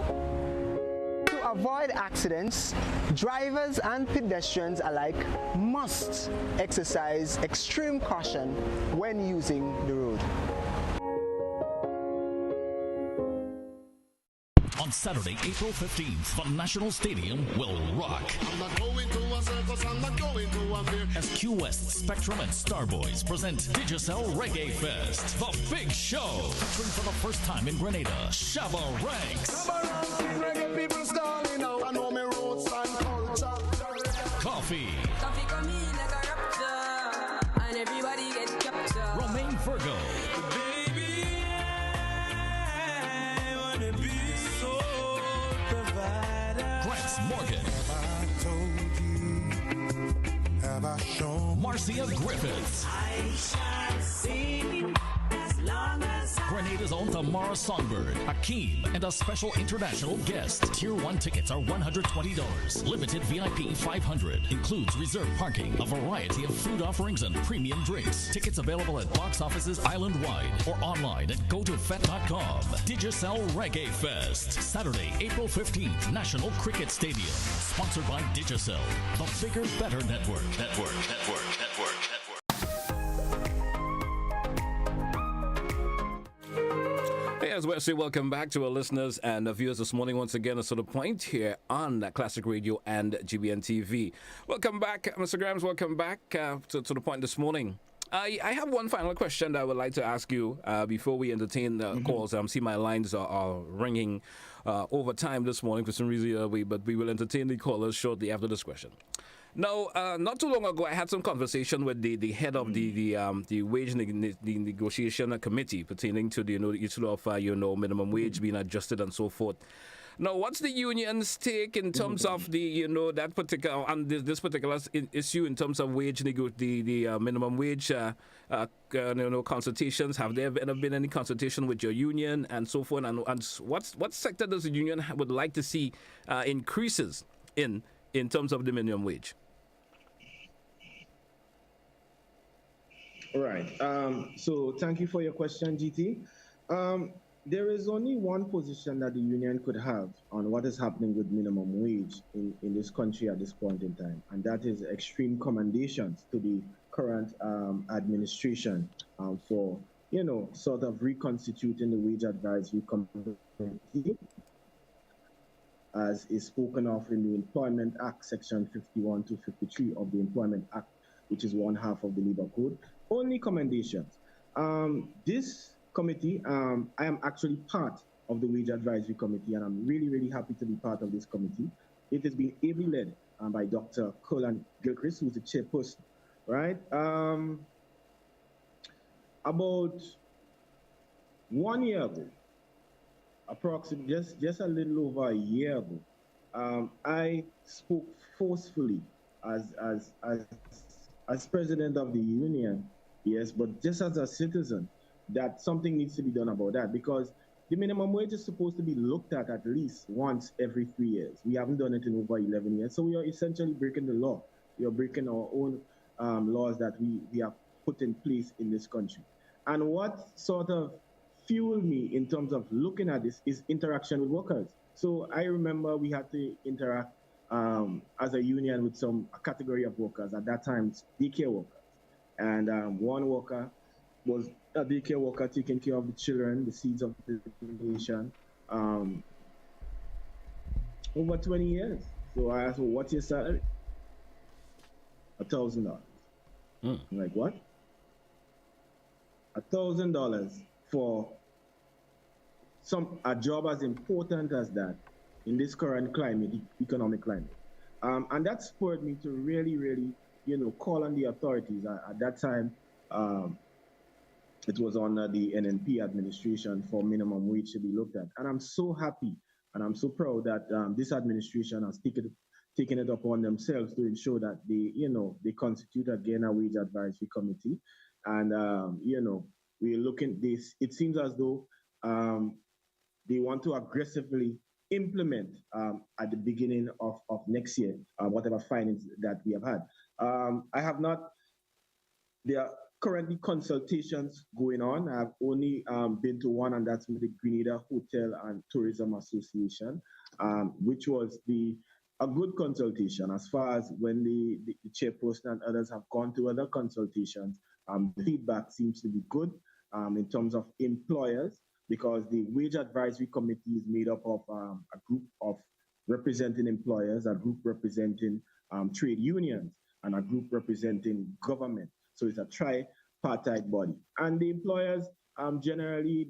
To avoid accidents, drivers and pedestrians alike must exercise extreme caution when using the road. On Saturday, April 15th, the National Stadium will rock. I'm not going to a circus, I'm not going to a fair. As Q West, Spectrum, and Starboys present Digicel Reggae Fest, the big show. Featuring for the first time in Grenada, Shabba Ranks. Reggae people stalling now, I know me roots and culture. Coffee. Coffee come in like a rapture, and everybody gets captured. Romain Virgo. Morgan, Marcia Griffiths, Grenada's own Tamara Songbird, Hakeem, and a special international guest. Tier 1 tickets are $120. Limited VIP $500. Includes reserved parking, a variety of food offerings, and premium drinks. Tickets available at box offices island-wide or online at gotofet.com. Digicel Reggae Fest. Saturday, April 15th, National Cricket Stadium. Sponsored by Digicel, the bigger, better network. Network. Yes, well, say welcome back to our listeners and viewers this morning once again. To the point here on Classic Radio and GBN TV. Welcome back, Mr. Grams. Welcome back to the point this morning. I have one final question that I would like to ask you before we entertain the calls. See my lines are ringing over time this morning for some reason, but we will entertain the callers shortly after this question. Now, not too long ago, I had some conversation with the head of the wage negotiation committee pertaining to the issue of minimum wage being adjusted and so forth. Now, what's the union's take in terms of the that particular and this particular issue in terms of wage the minimum wage consultations? Have there ever been any consultation with your union and so forth? And what sector does the union would like to see increases in terms of the minimum wage? All right. So thank you for your question, GT. There is only one position that the union could have on what is happening with minimum wage in this country at this point in time, and that is extreme commendations to the current administration for, sort of reconstituting the wage advisory committee, as is spoken of in the Employment Act, Section 51 to 53 of the Employment Act, which is one half of the Labor Code. Only commendations. This committee, I am actually part of the Wage Advisory Committee, and I'm really, really happy to be part of this committee. It has been ably led by Dr. Colin Gilchrist, who's the chairperson, right? About 1 year ago, approximately just a little over a year ago, I spoke forcefully as president of the union, yes, but just as a citizen, that something needs to be done about that, because the minimum wage is supposed to be looked at least once every 3 years. We haven't done it in over 11 years, so we are essentially breaking the law. We are breaking our own laws that we have put in place in this country. And what sort of fueled me in terms of looking at this is interaction with workers. So I remember we had to interact as a union with a category of workers, at that time daycare workers. And one worker was a daycare worker taking care of the children, the seeds of the nation, over 20 years. So I asked, well, what's your salary? $1,000. I'm like, what? $1,000 for a job as important as that in this current climate, economic climate. And that spurred me to really, really, call on the authorities. At that time, it was under the NNP administration for minimum wage to be looked at. And I'm so happy and I'm so proud that this administration has taken it upon themselves to ensure that they constitute again a wage advisory committee. And, we're looking this, it seems as though they want to aggressively implement at the beginning of next year, whatever findings that we have had. There are currently consultations going on. I've only been to one, and that's with the Grenada Hotel and Tourism Association, which was a good consultation as far as when the chairperson and others have gone to other consultations. The feedback seems to be good in terms of employers, because the Wage Advisory Committee is made up of a group of representing employers, a group representing trade unions, and a group representing government. So it's a tripartite body. And the employers, generally,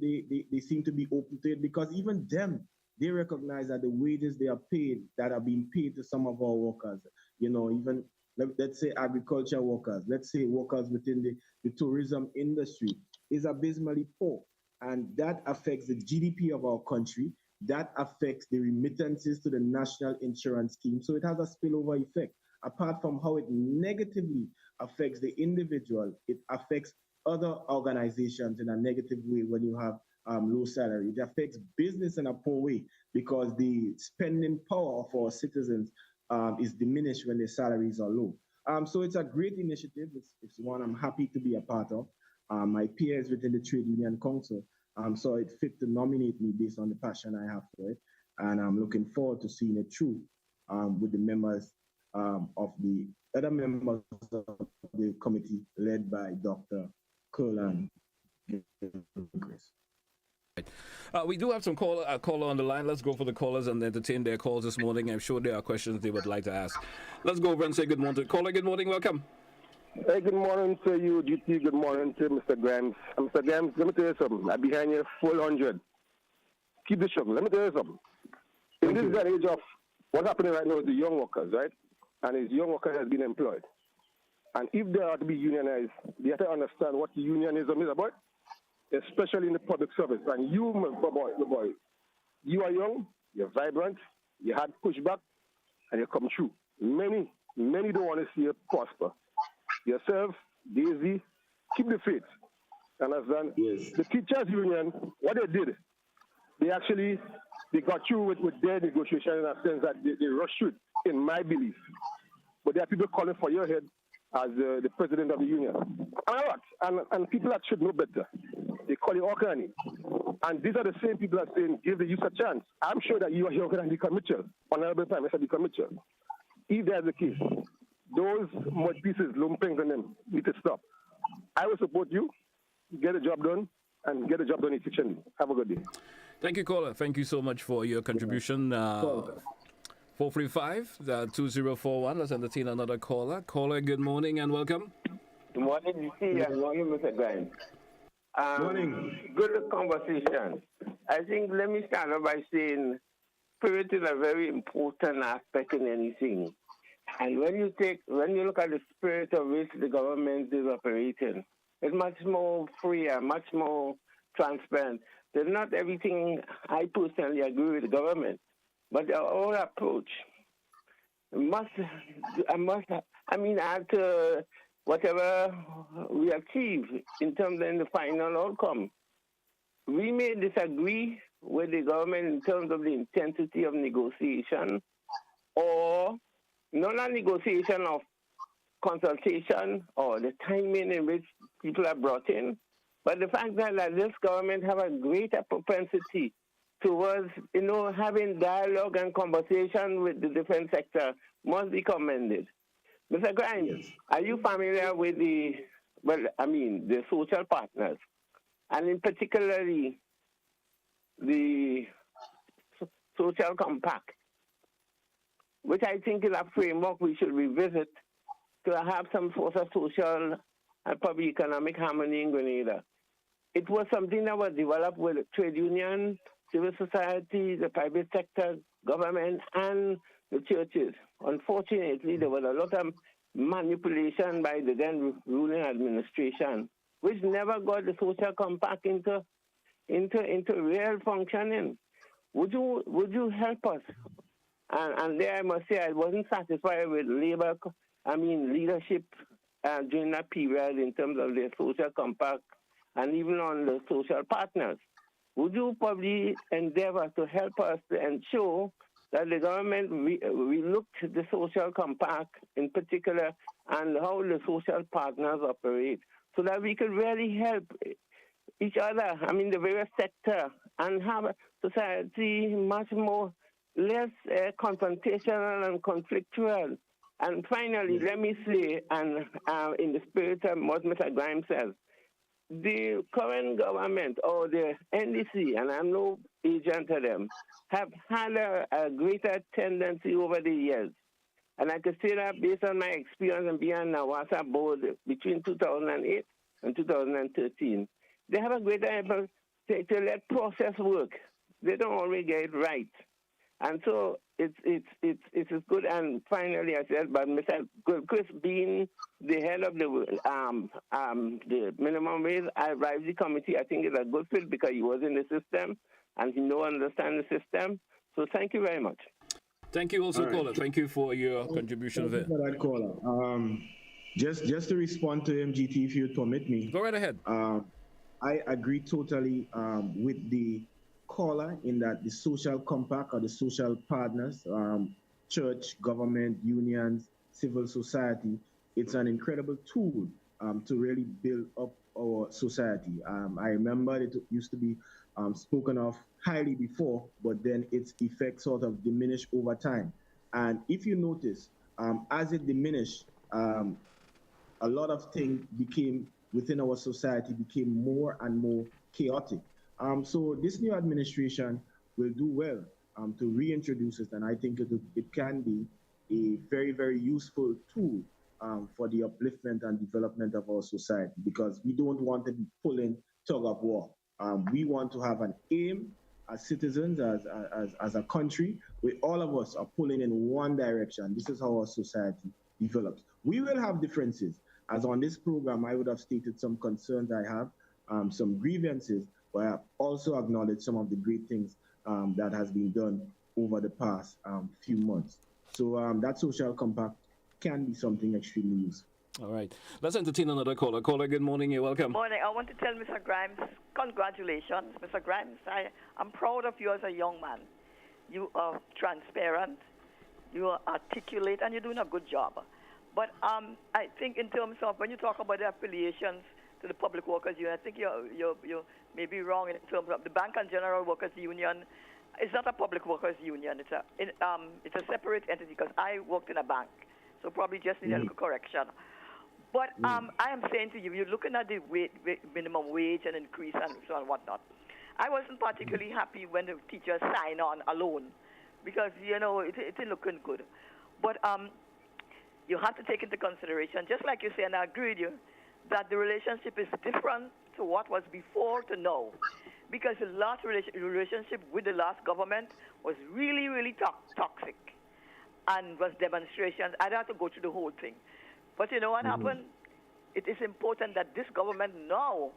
they seem to be open to it, because even them, they recognize that the wages they are paid, that are being paid to some of our workers, even let's say agriculture workers, let's say workers within the tourism industry, is abysmally poor. And that affects the GDP of our country. That affects the remittances to the national insurance scheme. So it has a spillover effect. Apart from how it negatively affects the individual, it affects other organizations in a negative way when you have low salary. It affects business in a poor way because the spending power of our citizens is diminished when their salaries are low. So it's a great initiative. It's one I'm happy to be a part of. My peers within the Trade Union Council saw it fit to nominate me based on the passion I have for it. And I'm looking forward to seeing it through with the members of the other members of the committee led by Dr. Curlan. We do have some caller on the line. Let's go for the callers and entertain their calls this morning. I'm sure there are questions they would like to ask. Let's go over and say good morning. Caller, good morning. Welcome. Hey, good morning to you, GT. Good morning to Mr. Grimes. Mr. Grimes, let me tell you something. I'm behind you full 100. Keep the struggle. Let me tell you something. In this day and age of what's happening right now with the young workers, right? And these young workers have been employed. And if they are to be unionized, they have to understand what unionism is about, especially in the public service. And you, my boy, you are young, you're vibrant, you had pushback, and you come true. Many don't want to see you prosper. Yourself, Daisy, keep the faith. Understand? Yes. The teachers union, what they did, they got through with their negotiation in a sense that they rushed through it, in my belief. But there are people calling for your head as the president of the union. And people that should know better. They call you Okani. And these are the same people that are saying, give the youth a chance. I'm sure that you are younger than Deacon Mitchell, Honorable Prime Minister Deacon Mitchell. If that's the case, those mud pieces, lumpings and them need to stop. I will support you, get the job done, and get the job done efficiently. Have a good day. Thank you, caller. Thank you so much for your contribution. 435-2041. Let's entertain another caller. Caller, good morning and welcome. Good morning, DC. Good morning, Mr. Grimes. Morning. Good conversation. I think let me start off by saying spirit is a very important aspect in anything. And when you look at the spirit of which the government is operating, it's much more freer, much more transparent. There's not everything I personally agree with the government, but our approach after whatever we achieve in terms of the final outcome, we may disagree with the government in terms of the intensity of negotiation or not a negotiation of consultation or the timing in which people are brought in, but the fact that this government have a greater propensity towards, having dialogue and conversation with the defense sector must be commended. Mr. Grimes, are you familiar with the social partners, and in particularly the social compact, which I think is a framework we should revisit to have some sort of social and probably economic harmony in Grenada. It was something that was developed with trade unions, civil society, the private sector, government, and the churches. Unfortunately, there was a lot of manipulation by the then ruling administration, which never got the social compact into real functioning. Would you help us? And there I must say I wasn't satisfied with leadership during that period in terms of the social compact and even on the social partners. Would you probably endeavor to help us to ensure that the government we looked at the social compact in particular and how the social partners operate so that we could really help each other, the various sector, and have a society much more less confrontational and conflictual. And finally, let me say, and in the spirit of what Mr. Grimes says, the current government or the NDC, and I'm no agent of them, have had a greater tendency over the years. And I can say that based on my experience in being on the NAWASA board between 2008 and 2013. They have a greater effort to let process work. They don't always get it right. And so it's good. And finally, I said, but Mr. Chris being the head of the minimum wage, I advise the committee. I think it's a good fit because he was in the system and he understands the system. So thank you very much. Thank you also, caller. Thank you for your contribution. Thank you for that, caller. Just to respond to MGT, if you permit me. Go right ahead. I agree totally with the caller in that the social compact or the social partners, church, government, unions, civil society, it's an incredible tool to really build up our society. I remember it used to be spoken of highly before, but then its effects sort of diminished over time. And if you notice, as it diminished, a lot of things became within our society became more and more chaotic. So this new administration will do well to reintroduce it, and I think it can be a very, very useful tool for the upliftment and development of our society, because we don't want to be pulling tug of war. We want to have an aim as citizens, as a country, where all of us are pulling in one direction. This is how our society develops. We will have differences. As on this program, I would have stated some concerns I have, some grievances, but I have also acknowledged some of the great things that has been done over the past few months. So that social compact can be something extremely useful. All right. Let's entertain another caller. Caller, good morning. You're welcome. Morning. I want to tell Mr. Grimes, congratulations. Mr. Grimes, I'm proud of you as a young man. You are transparent, you are articulate, and you're doing a good job. But I think in terms of when you talk about the affiliations to the Public Workers Union, I think you may be wrong in terms of the Bank and General Workers Union. It's not a Public Workers Union. It's a separate entity, because I worked in a bank, so probably just need a little correction. But I am saying to you, you're looking at the minimum wage and increase and so on and whatnot. I wasn't particularly happy when the teachers signed on alone, because, you know, it ain't looking good. But you have to take into consideration, just like you say, and I agree with you, that the relationship is different to what was before to now. Because the last relationship with the last government was really, really toxic, and was demonstrations. I'd have to go through the whole thing. But you know what happened? It is important that this government now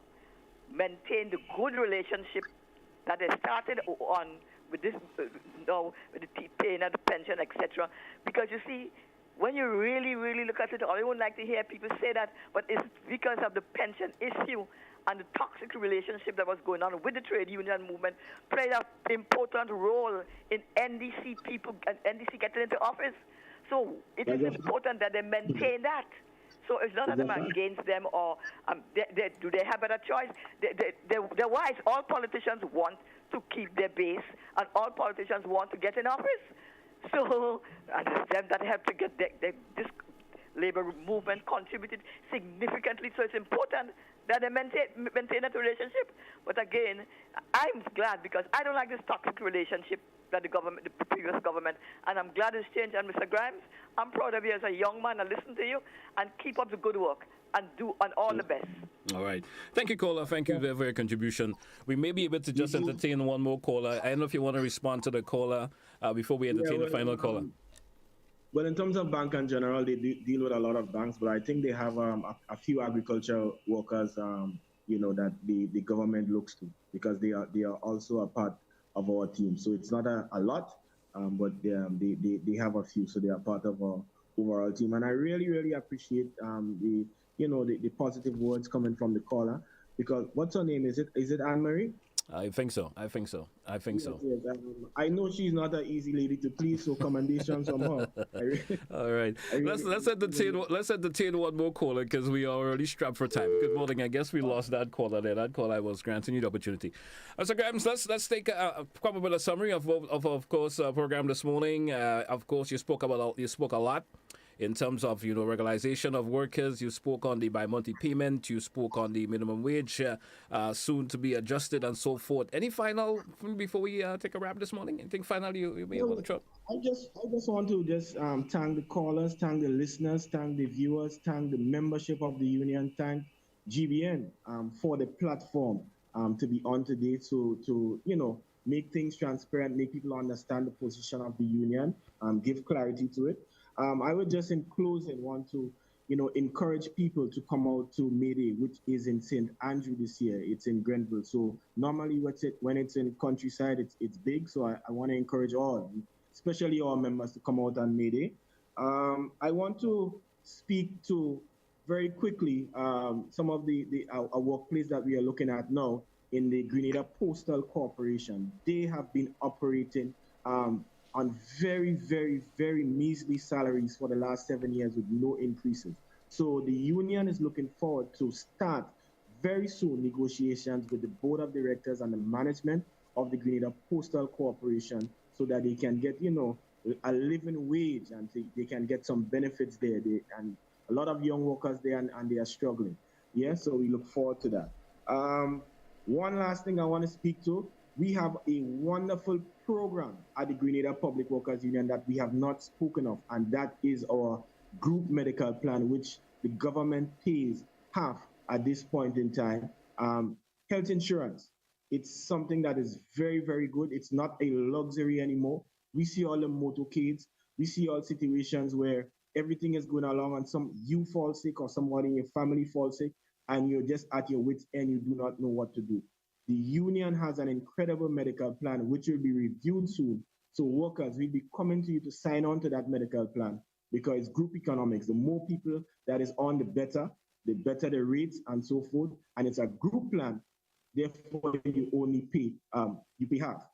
maintain the good relationship that they started on with this, now with the paying of the pension, etc. Because you see, when you really, really look at it, I wouldn't like to hear people say that, but it's because of the pension issue and the toxic relationship that was going on with the trade union movement played an important role in NDC people and NDC getting into office. So it is important that they maintain that. So it's not that I'm against them or do they have better choice? They're wise. All politicians want to keep their base, and all politicians want to get in office. So and it's them that have to get this labor movement contributed significantly. So it's important that they maintain that relationship. But again, I'm glad, because I don't like this toxic relationship that the previous government, and I'm glad it's changed. And Mr. Grimes, I'm proud of you as a young man. I listen to you and keep up the good work and do all the best. All right. Thank you, caller. Thank you for your contribution. We may be able to just entertain one more caller. I don't know if you want to respond to the caller before we entertain the final caller. Well, in terms of Bank and General, they deal with a lot of banks, but I think they have a few agricultural workers, that the government looks to, because they are also a part of our team. So it's not a lot, but they have a few, so they are part of our overall team. And I really, really appreciate the positive words coming from the caller, because what's her name? Is it Anne-Marie? I think so. Yes. I know she's not an easy lady to please, so commendations on her. All right. Let's entertain one more caller, because we are already strapped for time. Good morning. I guess we lost that caller there. That caller I was granting you the opportunity. So, Grams, let's take probably a summary of course, program this morning. Of course, you spoke a lot in terms of regularization of workers. You spoke on the bi-monthly payment. You spoke on the minimum wage soon to be adjusted and so forth. Any final before we take a wrap this morning? Anything final you may able to throw? I just want to thank the callers, thank the listeners, thank the viewers, thank the membership of the union, thank GBN for the platform to be on today to make things transparent, make people understand the position of the union, give clarity to it. I would just in closing want to, encourage people to come out to May Day, which is in St. Andrew this year. It's in Grenville. So normally when it's in countryside, it's big. So I want to encourage all, especially our members, to come out on May Day. I want to speak to very quickly, some of our workplace that we are looking at now in the Grenada Postal Corporation, they have been operating on very, very, very measly salaries for the last 7 years with no increases. So the union is looking forward to start very soon negotiations with the board of directors and the management of the Grenada Postal Corporation so that they can get, a living wage and they can get some benefits there. And a lot of young workers there and they are struggling. Yeah, so we look forward to that. One last thing I want to speak to, we have a wonderful program at the Grenada Public Workers Union that we have not spoken of, and that is our group medical plan, which the government pays half at this point in time. Health insurance, it's something that is very, very good. It's not a luxury anymore. We see all the motorcades. We see all situations where everything is going along and you fall sick or somebody in your family falls sick and you're just at your wits' end, you do not know what to do. The union has an incredible medical plan which will be reviewed soon. So workers will be coming to you to sign on to that medical plan because it's group economics. The more people that is on, the better the rates and so forth. And it's a group plan. Therefore, you only pay, you pay half.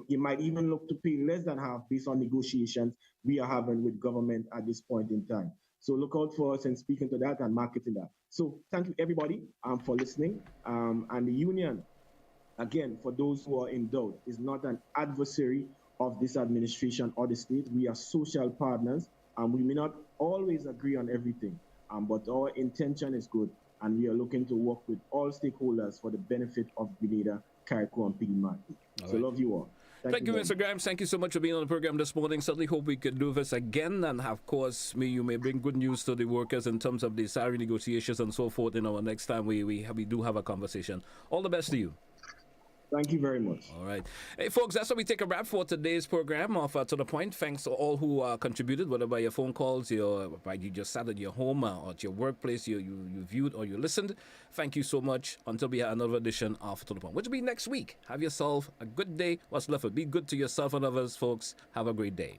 You might even look to pay less than half based on negotiations we are having with government at this point in time. So look out for us and speaking to that and marketing that. So thank you everybody for listening. And the union, again, for those who are in doubt, is not an adversary of this administration or the state. We are social partners and we may not always agree on everything, but our intention is good. And we are looking to work with all stakeholders for the benefit of Grenada, Carriacou, and Petite Martinique. So love you all. Thank you, Mr. Grimes. Thank you so much for being on the program this morning. Certainly hope we could do this again. And of course, you may bring good news to the workers in terms of the salary negotiations and so forth. Next time we do have a conversation. All the best to you. Thank you very much. All right. Hey, folks, that's how we take a wrap for today's program of To The Point. Thanks to all who contributed, whether by your phone calls, you just sat at your home or at your workplace, you viewed or you listened. Thank you so much. Until we have another edition of To The Point, which will be next week. Have yourself a good day. What's left of it? Be good to yourself and others, folks. Have a great day.